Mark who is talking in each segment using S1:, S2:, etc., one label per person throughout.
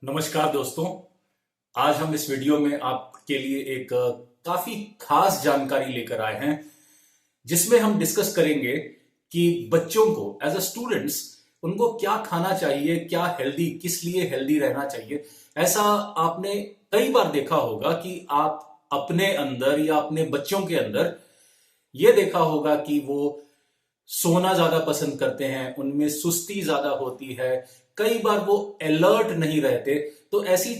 S1: नमस्कार दोस्तों। आज हम इस वीडियो में आपके लिए एक काफी खास जानकारी लेकर आए हैं जिसमें हम डिस्कस करेंगे कि बच्चों को एज अ स्टूडेंट्स उनको क्या खाना चाहिए, क्या हेल्दी, किस लिए हेल्दी रहना चाहिए। ऐसा आपने कई बार देखा होगा कि आप अपने अंदर या अपने बच्चों के अंदर ये देखा होगा कि वो सोना ज्यादा पसंद करते हैं, उनमें सुस्ती ज्यादा होती है, कई बार वो अलर्ट नहीं रहते। तो ऐसी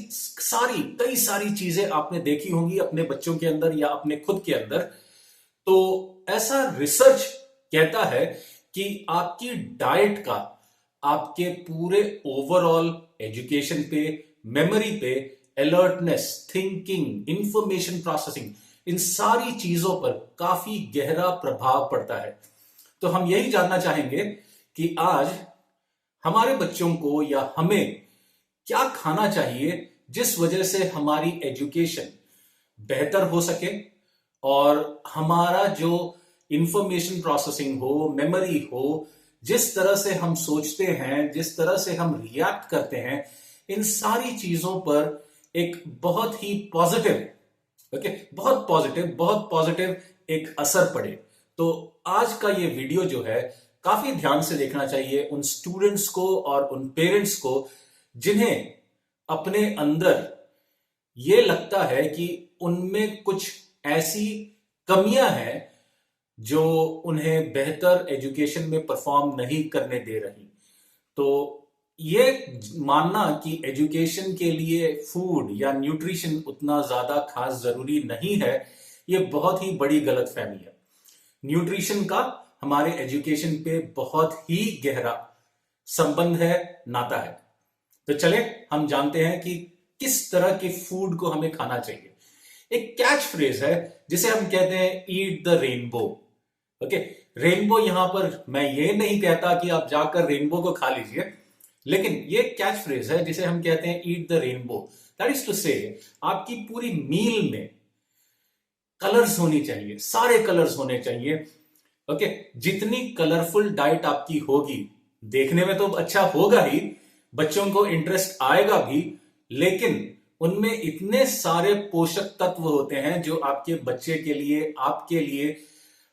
S1: कई सारी चीजें आपने देखी होंगी अपने बच्चों के अंदर या अपने खुद के अंदर। तो ऐसा रिसर्च कहता है कि आपकी डाइट का आपके पूरे ओवरऑल एजुकेशन पे, मेमोरी पे, अलर्टनेस, थिंकिंग, इंफॉर्मेशन प्रोसेसिंग, इन सारी चीजों पर काफी गहरा प्रभाव पड़ता है। तो हम यही जानना चाहेंगे कि आज हमारे बच्चों को या हमें क्या खाना चाहिए जिस वजह से हमारी एजुकेशन बेहतर हो सके और हमारा जो इंफॉर्मेशन प्रोसेसिंग हो, मेमोरी हो, जिस तरह से हम सोचते हैं, जिस तरह से हम रिएक्ट करते हैं, इन सारी चीजों पर एक बहुत ही पॉजिटिव, बहुत पॉजिटिव एक असर पड़े। तो आज का ये वीडियो जो है काफी ध्यान से देखना चाहिए उन स्टूडेंट्स को और उन पेरेंट्स को जिन्हें अपने अंदर ये लगता है कि उनमें कुछ ऐसी कमियां हैं जो उन्हें बेहतर एजुकेशन में परफॉर्म नहीं करने दे रही। तो ये मानना कि एजुकेशन के लिए फूड या न्यूट्रिशन उतना ज्यादा खास जरूरी नहीं है, ये बहुत ही बड़ी गलतफहमी है। न्यूट्रिशन का हमारे एजुकेशन पे बहुत ही गहरा संबंध है, नाता है। तो चले हम जानते हैं कि किस तरह के फूड को हमें खाना चाहिए। एक कैच फ्रेज है जिसे हम कहते हैं eat the rainbow. Okay, rainbow यहां पर मैं ये नहीं कहता कि आप जाकर रेनबो को खा लीजिए, लेकिन ये कैच फ्रेज है जिसे हम कहते हैं eat the rainbow. That is to say आपकी पूरी मील में कलर्स होनी चाहिए, सारे कलर्स होने चाहिए। ओके, जितनी कलरफुल डाइट आपकी होगी, देखने में तो अच्छा होगा ही, बच्चों को इंटरेस्ट आएगा भी, लेकिन उनमें इतने सारे पोषक तत्व होते हैं जो आपके बच्चे के लिए, आपके लिए,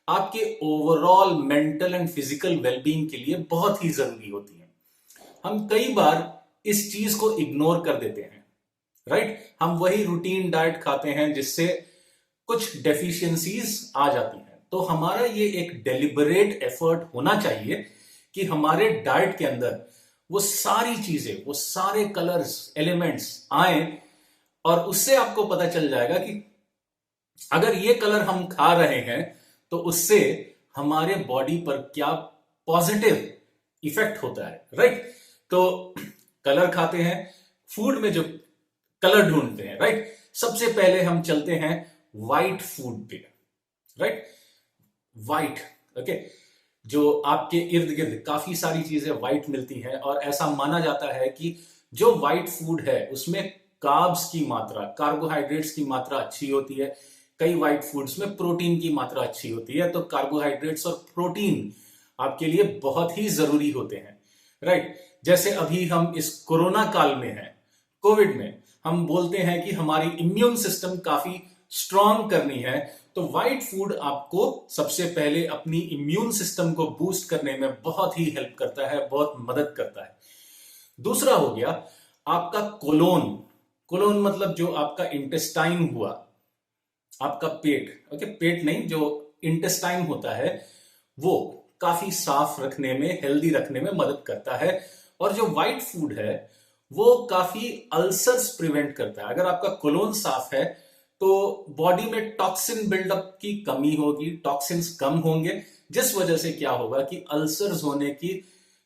S1: आपके overall mental and physical wellbeing के लिए बहुत ही जरूरी होती है। हम कई बार इस चीज को इग्नोर कर देते हैं, राइट। हम वही रूटीन डाइट खाते हैं जिससे कुछ डेफिशिएंसीज आ जाती हैं। तो हमारा ये एक डेलिबरेट एफर्ट होना चाहिए कि हमारे डाइट के अंदर वो सारी चीजें, वो सारे कलर्स, एलिमेंट्स आए, और उससे आपको पता चल जाएगा कि अगर ये कलर हम खा रहे हैं तो उससे हमारे बॉडी पर क्या पॉजिटिव इफेक्ट होता है, राइट। तो कलर खाते हैं, फूड में जो कलर ढूंढते हैं, राइट। सबसे पहले हम चलते हैं व्हाइट फूड पे, राइट। व्हाइट, ओके, जो आपके इर्द गिर्द काफी सारी चीजें व्हाइट मिलती हैं, और ऐसा माना जाता है कि जो व्हाइट फूड है उसमें कार्ब्स की मात्रा, कार्बोहाइड्रेट्स की मात्रा अच्छी होती है। कई व्हाइट फूड्स में प्रोटीन की मात्रा अच्छी होती है। तो कार्बोहाइड्रेट्स और प्रोटीन आपके लिए बहुत ही जरूरी होते हैं, राइट। जैसे अभी हम इस कोरोना काल में हैं, कोविड में, हम बोलते हैं कि हमारी इम्यून सिस्टम काफी स्ट्रांग करनी है, तो व्हाइट फूड आपको सबसे पहले अपनी इम्यून सिस्टम को बूस्ट करने में बहुत ही हेल्प करता है, बहुत मदद करता है। दूसरा हो गया आपका कोलोन। कोलोन मतलब जो आपका इंटेस्टाइन हुआ, आपका पेट, ओके, पेट नहीं, जो इंटेस्टाइन होता है वो काफी साफ रखने में, हेल्दी रखने में मदद करता है। और जो व्हाइट फूड है वो काफी अल्सर्स प्रिवेंट करता है। अगर आपका कोलोन साफ है तो बॉडी में टॉक्सिन बिल्डअप की कमी होगी, टॉक्सिन्स कम होंगे, जिस वजह से क्या होगा कि अल्सर्स होने की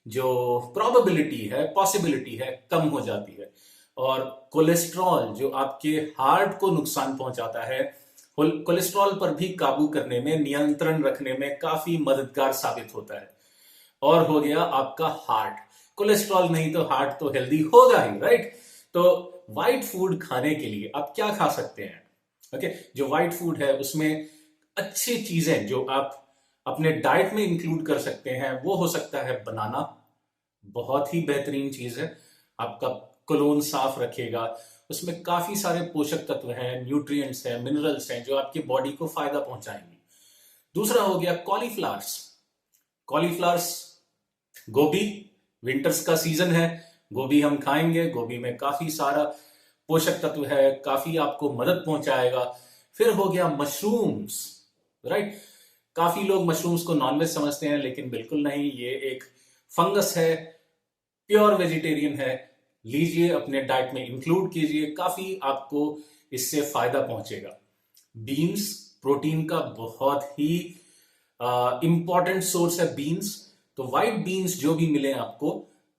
S1: जो प्रोबेबिलिटी है, पॉसिबिलिटी है, कम हो जाती है। और कोलेस्ट्रॉल जो आपके हार्ट को नुकसान पहुंचाता है, कोलेस्ट्रॉल पर भी काबू करने में, नियंत्रण रखने में काफी मददगार साबित होता है। और हो गया आपका हार्ट। कोलेस्ट्रॉल नहीं तो हार्ट तो हेल्दी होगा ही, राइट। तो व्हाइट फूड खाने के लिए आप क्या खा सकते हैं? ओके, जो व्हाइट फूड है उसमें अच्छी चीजें जो आप अपने डाइट में इंक्लूड कर सकते हैं वो हो सकता है बनाना, बहुत ही बेहतरीन चीज है। आपका कोलोन साफ रखेगा। उसमें काफी सारे पोषक तत्व हैं, न्यूट्रिएंट्स हैं, मिनरल्स हैं जो आपके बॉडी को फायदा पहुंचाएंगे। दूसरा हो गया कॉलीफ्लावर्स। कॉलीफ्लावर्स, गोभी, विंटर्स का सीजन है, गोभी हम खाएंगे, गोभी में काफी सारा पोषक तत्व है, काफी आपको मदद पहुंचाएगा। फिर हो गया मशरूम्स, राइट। काफी लोग मशरूम्स को नॉनवेज समझते हैं, लेकिन बिल्कुल नहीं, ये एक फंगस है, प्योर वेजिटेरियन है। लीजिए, अपने डाइट में इंक्लूड कीजिए, काफी आपको इससे फायदा पहुंचेगा। बीन्स, प्रोटीन का बहुत ही इंपॉर्टेंट सोर्स है बीन्स। तो व्हाइट बीन्स जो भी मिले आपको,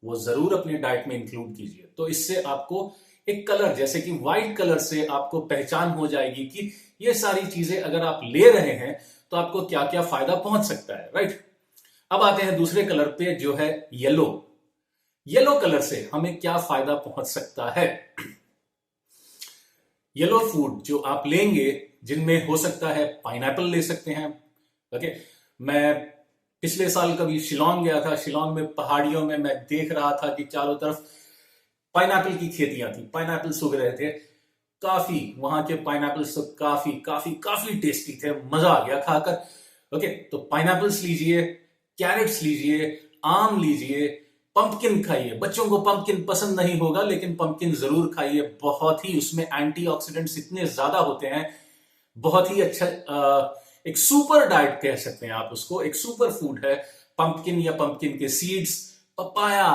S1: वो जरूर अपने डाइट में इंक्लूड कीजिए। तो इससे आपको एक कलर, जैसे कि व्हाइट कलर से आपको पहचान हो जाएगी कि ये सारी चीजें अगर आप ले रहे हैं तो आपको क्या क्या फायदा पहुंच सकता है, राइट। अब आते हैं दूसरे कलर पे, जो है येलो। येलो कलर से हमें क्या फायदा पहुंच सकता है? येलो फूड जो आप लेंगे, जिनमें हो सकता है पाइनएप्पल ले सकते हैं। ओके, मैं पिछले साल कभी शिलोंग गया था। शिलोंग में पहाड़ियों में मैं देख रहा था कि चारों तरफ पाइनएप्पल की खेतियां थी, पाइनएप्पल सूख रहे थे। काफी वहां के पाइनएप्पल्स तो काफी काफी काफी टेस्टी थे, मजा आ गया खाकर। ओके, तो पाइनएप्पल्स लीजिए, कैरेट्स लीजिए, आम लीजिए, पंपकिन खाइए। बच्चों को पंपकिन पसंद नहीं होगा, लेकिन पंपकिन जरूर खाइए। बहुत ही उसमें एंटीऑक्सीडेंट्स इतने ज्यादा होते हैं, बहुत ही अच्छा, एक सुपर डाइट कह सकते हैं आप उसको, एक सुपर फूड है पंपकिन या पंपकिन के सीड्स। पपाया,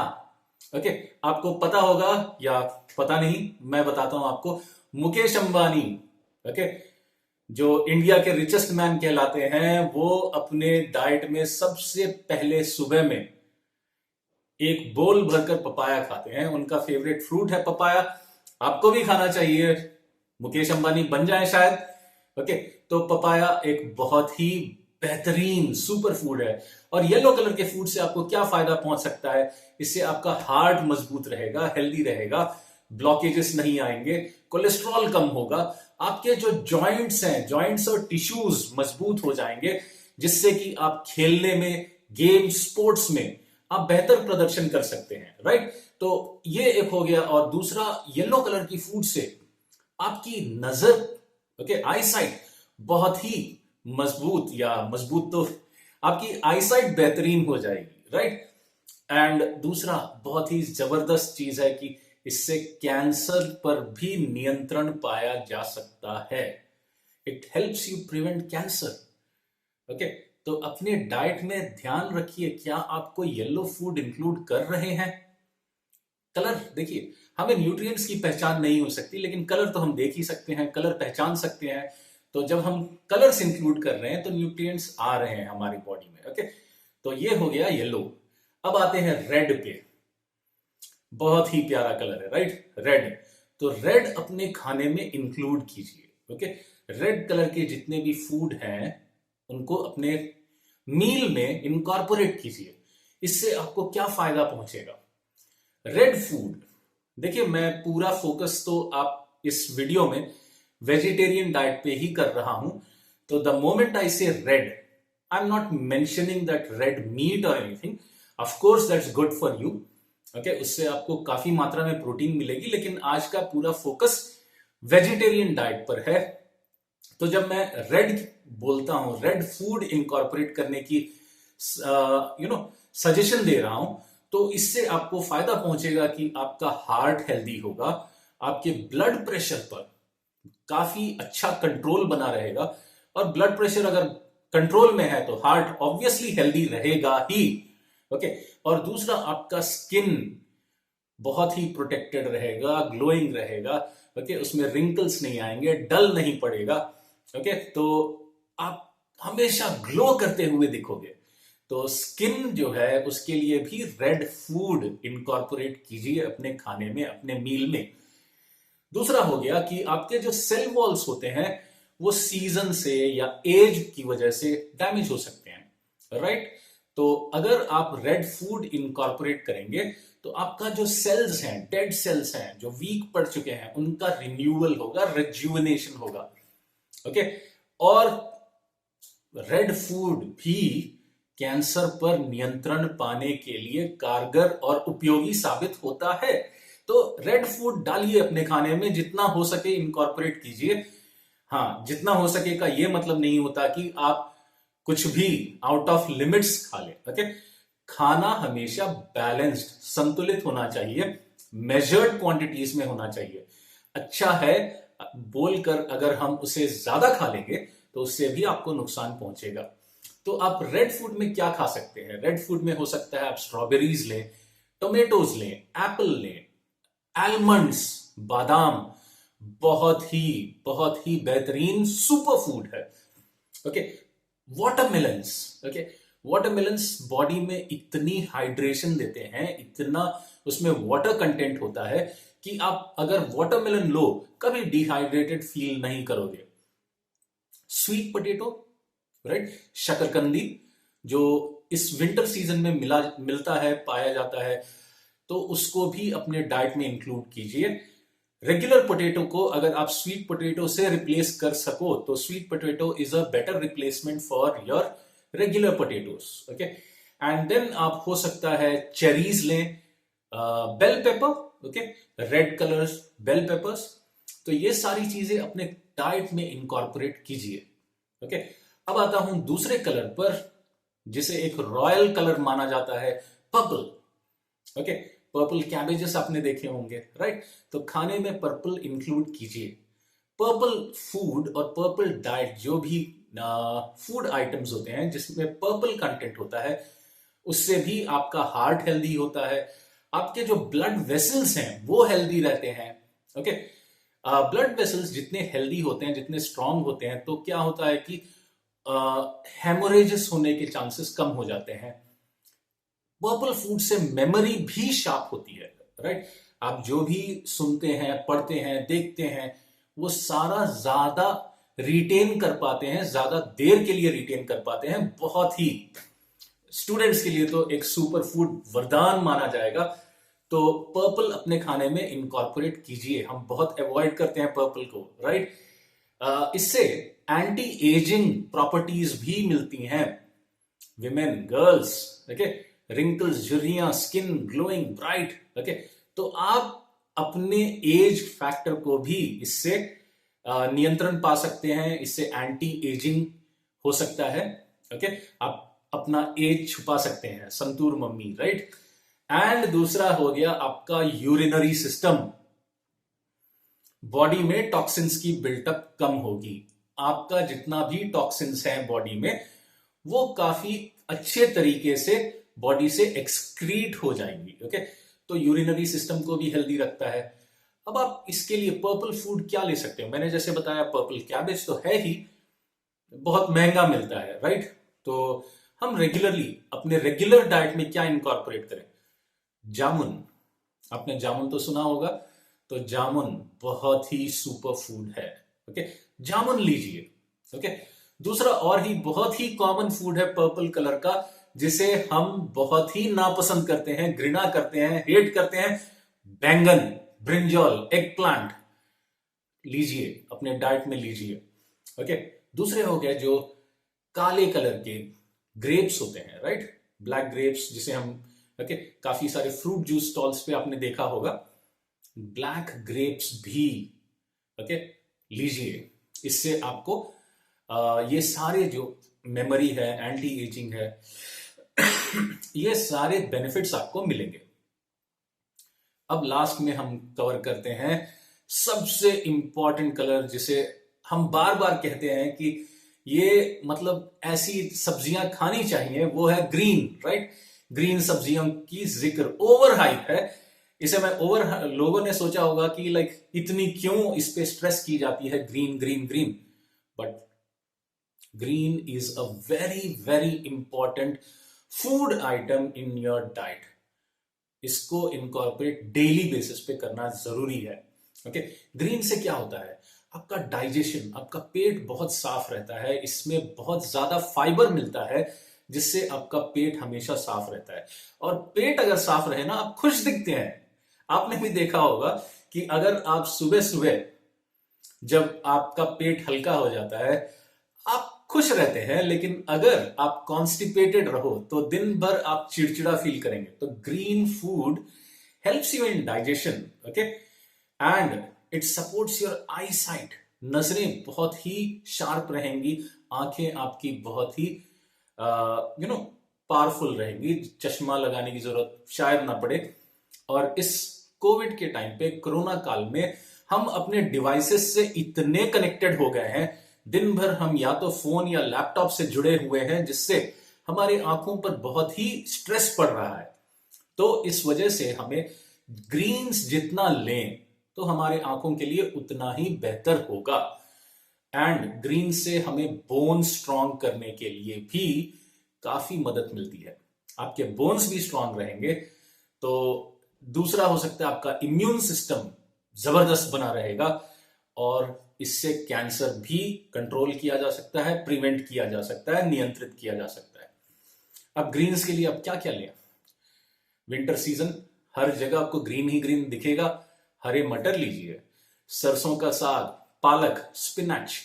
S1: ओके, आपको पता होगा या पता नहीं, मैं बताता हूं आपको। मुकेश अंबानी, ओके, जो इंडिया के रिचेस्ट मैन कहलाते हैं, वो अपने डाइट में सबसे पहले सुबह में एक बोल भरकर पपाया खाते हैं। उनका फेवरेट फ्रूट है पपाया। आपको भी खाना चाहिए, मुकेश अंबानी बन जाए शायद। ओके, तो पपाया एक बहुत ही बेहतरीन सुपर फूड है। और येलो कलर के फूड से आपको क्या फायदा पहुंच सकता है? इससे आपका हार्ट मजबूत रहेगा, हेल्दी रहेगा, ब्लॉकेजेस नहीं आएंगे, कोलेस्ट्रॉल कम होगा, आपके जो जॉइंट्स हैं, जॉइंट्स और टिश्यूज मजबूत हो जाएंगे, जिससे कि आप खेलने में, गेम, स्पोर्ट्स में आप बेहतर प्रदर्शन कर सकते हैं, राइट। तो ये एक हो गया। और दूसरा, येलो कलर की फूड से आपकी नजर, ओके, आईसाइट बहुत ही मजबूत, या मजबूत तो आपकी आईसाइट बेहतरीन हो जाएगी, राइट। एंड दूसरा बहुत ही जबरदस्त चीज है कि इससे कैंसर पर भी नियंत्रण पाया जा सकता है। It helps you prevent cancer. Okay, तो अपने डाइट में ध्यान रखिए, क्या आपको येलो फूड इंक्लूड कर रहे हैं? कलर देखिए, हमें न्यूट्रिएंट्स की पहचान नहीं हो सकती, लेकिन कलर तो हम देख ही सकते हैं, कलर पहचान सकते हैं। तो जब हम कलर्स इंक्लूड कर रहे हैं तो न्यूट्रिएंट्स आ रहे हैं हमारी बॉडी में। ओके, तो ये हो गया येलो। अब आते हैं रेड पे। बहुत ही प्यारा कलर है, राइट, रेड। तो रेड अपने खाने में इंक्लूड कीजिए। ओके, रेड कलर के जितने भी फूड हैं उनको अपने मील में इनकॉर्पोरेट कीजिए। इससे आपको क्या फायदा पहुंचेगा? रेड फूड, देखिए, मैं पूरा फोकस तो आप इस वीडियो में वेजिटेरियन डाइट पे ही कर रहा हूं। तो the moment I say red, I am not mentioning that red meat और anything. Of course that's good for you, okay, उससे आपको काफी मात्रा में प्रोटीन मिलेगी, लेकिन आज का पूरा फोकस वेजिटेरियन डाइट पर है। तो जब मैं रेड बोलता हूं, रेड फूड इंकॉर्पोरेट करने की सजेशन दे रहा हूं, तो इससे आपको फायदा पहुंचेगा कि आपका हार्ट हेल्दी होगा, आपके ब्लड प्रेशर पर काफी अच्छा कंट्रोल बना रहेगा। और ब्लड प्रेशर अगर कंट्रोल में है तो हार्ट ऑब्वियसली हेल्दी रहेगा ही। ओके, और दूसरा, आपका स्किन बहुत ही प्रोटेक्टेड रहेगा, ग्लोइंग रहेगा। ओके, उसमें रिंकल्स नहीं आएंगे, डल नहीं पड़ेगा। ओके, तो आप हमेशा ग्लो करते हुए दिखोगे। तो स्किन जो है उसके लिए भी रेड फूड इनकॉर्पोरेट कीजिए अपने खाने में, अपने मील में। दूसरा हो गया कि आपके जो सेल वॉल्स होते हैं वो सीजन से या एज की वजह से डैमेज हो सकते हैं, राइट। तो अगर आप रेड फूड इनकॉर्पोरेट करेंगे तो आपका जो सेल्स हैं, डेड सेल्स हैं जो वीक पड़ चुके हैं, उनका रिन्यूअल होगा, रिजुविनेशन होगा। ओके, और रेड फूड भी कैंसर पर नियंत्रण पाने के लिए कारगर और उपयोगी साबित होता है। तो रेड फूड डालिए अपने खाने में, जितना हो सके इनकॉर्पोरेट कीजिए। हाँ, जितना हो सके का ये मतलब नहीं होता कि आप कुछ भी आउट ऑफ लिमिट्स खा लें। ओके, खाना हमेशा बैलेंस्ड, संतुलित होना चाहिए, मेजर्ड क्वांटिटीज में होना चाहिए। अच्छा है बोलकर अगर हम उसे ज्यादा खा लेंगे तो उससे भी आपको नुकसान पहुंचेगा। तो आप रेड फूड में क्या खा सकते हैं? रेड फूड में हो सकता है आप स्ट्रॉबेरीज लें, टोमेटोज लें, एप्पल लें, आलमंड्स, बादाम, बहुत ही बेहतरीन सुपर फूड है। Okay, watermelons. Okay, watermelons body में इतनी हाइड्रेशन देते हैं, इतना उसमें वाटर कंटेंट होता है कि आप अगर वाटरमेलन लो कभी डिहाइड्रेटेड फील नहीं करोगे। स्वीट पोटैटो, राइट, शकरकंदी, जो इस विंटर सीजन में मिलता है, पाया जाता है, तो उसको भी अपने डाइट में इंक्लूड कीजिए। रेगुलर पोटैटो को अगर आप स्वीट पोटैटो से रिप्लेस कर सको तो sweet potato is a better replacement for your regular potatoes. Okay, and then आप हो सकता है चेरीज लें, bell pepper, okay, red colours bell peppers. तो ये सारी चीजें अपने डाइट में इनकॉर्पोरेट कीजिए। ओके, अब आता हूं दूसरे कलर पर, जिसे एक रॉयल कलर माना जाता है, पर्पल। ओके, पर्पल कैबेजेस आपने देखे होंगे, राइट? तो खाने में पर्पल इंक्लूड कीजिए। पर्पल फूड और पर्पल डाइट, जो भी फूड आइटम्स होते हैं जिसमें पर्पल कंटेंट होता है, उससे भी आपका हार्ट हेल्दी होता है, आपके जो ब्लड वेसल्स हैं वो हेल्दी रहते हैं। ओके, ब्लड वेसल्स जितने हेल्दी होते हैं, जितने स्ट्रांग होते हैं, तो क्या होता है कि हेमोरेजेस होने के चांसेस कम हो जाते हैं। पर्पल फूड से मेमोरी भी शार्प होती है, राइट? आप जो भी सुनते हैं, पढ़ते हैं, देखते हैं, वो सारा ज्यादा रिटेन कर पाते हैं, ज्यादा देर के लिए रिटेन कर पाते हैं। बहुत ही स्टूडेंट्स के लिए तो एक सुपर फूड वरदान माना जाएगा। तो पर्पल अपने खाने में इनकॉर्पोरेट कीजिए। हम बहुत अवॉइड करते हैं पर्पल को, राइट? इससे एंटी एजिंग प्रॉपर्टीज भी मिलती हैं। विमेन, गर्ल्स, ओके, रिंकल्स, झुर्रियां, स्किन ग्लोइंग ब्राइट। ओके, तो आप अपने एज फैक्टर को भी इससे नियंत्रण पा सकते हैं। इससे एंटी एजिंग हो सकता है। ओके, आप अपना एज छुपा सकते हैं, संतूर मम्मी, राइट? एंड दूसरा हो गया आपका यूरिनरी सिस्टम। बॉडी में टॉक्सिन्स की बिल्टअप कम होगी। आपका जितना भी टॉक्सिन्स है बॉडी में, वो काफी अच्छे तरीके से बॉडी से एक्सक्रीट हो जाएंगी। ओके, तो यूरिनरी सिस्टम को भी हेल्दी रखता है। अब आप इसके लिए पर्पल फूड क्या ले सकते हो? मैंने जैसे बताया, पर्पल कैबेज तो है ही, बहुत महंगा मिलता है, राइट? तो हम रेगुलरली अपने रेगुलर डाइट में क्या इनकॉर्पोरेट करें? जामुन, आपने जामुन तो सुना होगा। तो जामुन बहुत ही सुपर फूड है। ओके, जामुन लीजिए। ओके, दूसरा और ही बहुत ही कॉमन फूड है पर्पल कलर का, जिसे हम बहुत ही नापसंद करते हैं, घृणा करते हैं, हेट करते हैं, बैंगन, ब्रिंजॉल, एग प्लांट। लीजिए, अपने डाइट में लीजिए। ओके, दूसरे हो गए जो काले कलर के ग्रेप्स होते हैं, राइट? ब्लैक ग्रेप्स, जिसे हम ओके काफी सारे फ्रूट जूस स्टॉल्स पे आपने देखा होगा। ब्लैक ग्रेप्स भी ओके लीजिए। इससे आपको ये सारे जो मेमोरी है, एंटी एजिंग है, ये सारे बेनिफिट्स आपको मिलेंगे। अब लास्ट में हम कवर करते हैं सबसे इंपॉर्टेंट कलर, जिसे हम बार बार कहते हैं कि ये मतलब ऐसी सब्जियां खानी चाहिए, वो है ग्रीन, राइट? ग्रीन सब्जियों की जिक्र ओवर हाइप है। इसे मैं लोगों ने सोचा होगा कि लाइक इतनी क्यों इस पे स्ट्रेस की जाती है, green green green. But green is a very very important food item in your diet. इसको इनकॉर्पोरेट डेली बेसिस पे करना जरूरी है। ओके, ग्रीन से क्या होता है? आपका डाइजेशन, आपका पेट बहुत साफ रहता है। इसमें बहुत ज्यादा फाइबर मिलता है, जिससे आपका पेट हमेशा साफ रहता है। और पेट अगर साफ रहे ना, आप खुश दिखते हैं। आपने भी देखा होगा कि अगर आप सुबह सुबह जब आपका पेट हल्का हो जाता है, आप खुश रहते हैं। लेकिन अगर आप कॉन्स्टिपेटेड रहो तो दिन भर आप चिड़चिड़ा फील करेंगे। तो green food helps you in digestion, okay, and it supports your eyesight. नजरें बहुत ही शार्प रहेंगी, आंखें आपकी बहुत ही पावरफुल रहेंगी, चश्मा लगाने की जरूरत शायद ना पड़े। और इस कोविड के टाइम पे, कोरोना काल में, हम अपने डिवाइसेस से इतने कनेक्टेड हो गए हैं, दिन भर हम या तो फोन या लैपटॉप से जुड़े हुए हैं, जिससे हमारी आंखों पर बहुत ही स्ट्रेस पड़ रहा है। तो इस वजह से हमें ग्रीन्स जितना लें तो हमारे आंखों के लिए उतना ही बेहतर होगा। एंड ग्रीन से हमें बोन स्ट्रांग करने के लिए भी काफी मदद मिलती है। आपके बोन्स भी स्ट्रांग रहेंगे तो दूसरा हो सकता है आपका इम्यून सिस्टम जबरदस्त बना रहेगा, और इससे कैंसर भी कंट्रोल किया जा सकता है, प्रिवेंट किया जा सकता है, नियंत्रित किया जा सकता है। अब ग्रीन्स के लिए अब क्या क्या लें? विंटर सीजन, हर जगह आपको ग्रीन ही ग्रीन दिखेगा। हरे मटर लीजिए, सरसों का साग, पालक, स्पिनच,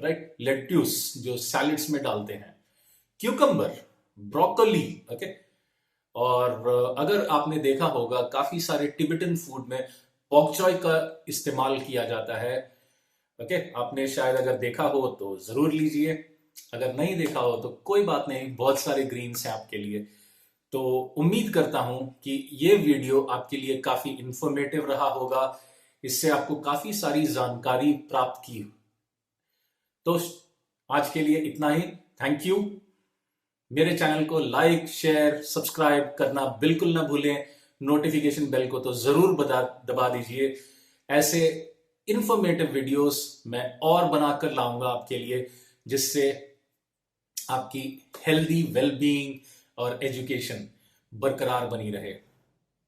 S1: राइट, लेट्यूस जो सैलेड्स में डालते हैं, क्यूकम्बर, ब्रोकोली, ओके। और अगर आपने देखा होगा काफी सारे टिबेटन फूड में पॉक चॉय का इस्तेमाल किया जाता है, ओके। आपने शायद अगर देखा हो तो जरूर लीजिए, अगर नहीं देखा हो तो कोई बात नहीं, बहुत सारे ग्रीन्स हैं आपके लिए। तो उम्मीद करता हूं कि ये वीडियो आपके लिए काफी इंफॉर्मेटिव रहा होगा, इससे आपको काफी सारी जानकारी प्राप्त की। तो आज के लिए इतना ही। Thank you. मेरे चैनल को लाइक, शेयर, सब्सक्राइब करना बिल्कुल ना भूलें। नोटिफिकेशन बेल को तो जरूर दबा दीजिए। ऐसे इंफॉर्मेटिव वीडियोस मैं और बनाकर लाऊंगा आपके लिए, जिससे आपकी हेल्दी वेलबीइंग और एजुकेशन बरकरार बनी रहे।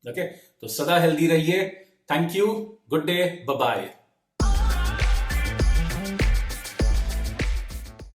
S1: ओके, तो सदा हेल्दी रहिए। Thank you, good day, bye bye.